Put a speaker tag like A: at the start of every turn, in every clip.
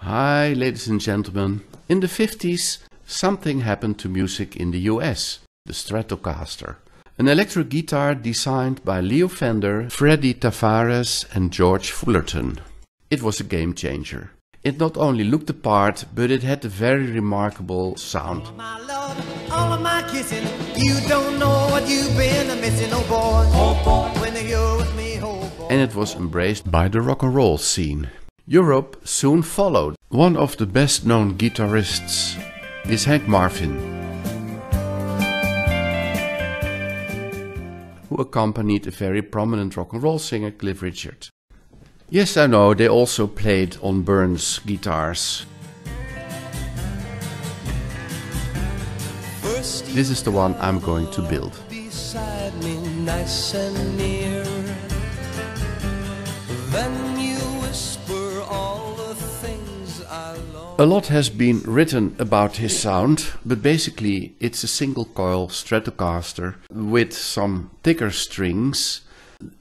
A: Hi, ladies and gentlemen. In the 50s, something happened to music in the US, the Stratocaster. An electric guitar designed by Leo Fender, Freddie Tavares and George Fullerton. It was a game changer. It not only looked the part, but it had a very remarkable sound.
B: My love, all of my kissing, you don't know what you've been missing, oh boy. Oh boy, when you're with me, oh boy.
A: And it was embraced by the rock and roll scene. Europe soon followed. One of the best known guitarists is Hank Marvin, who accompanied a very prominent rock and roll singer, Cliff Richard. Yes, I know, they also played on Burns guitars. This is the one I'm going to build.
B: Beside me, nice and near. Then you whisper all the things I love.
A: A lot has been written about his sound, but basically it's a single coil Stratocaster with some thicker strings.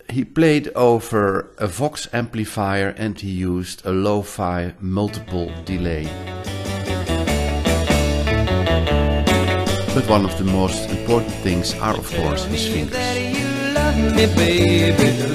A: He played over a Vox amplifier and he used a lo-fi multiple delay. But one of the most important things are of course his fingers.
B: That you love me, baby.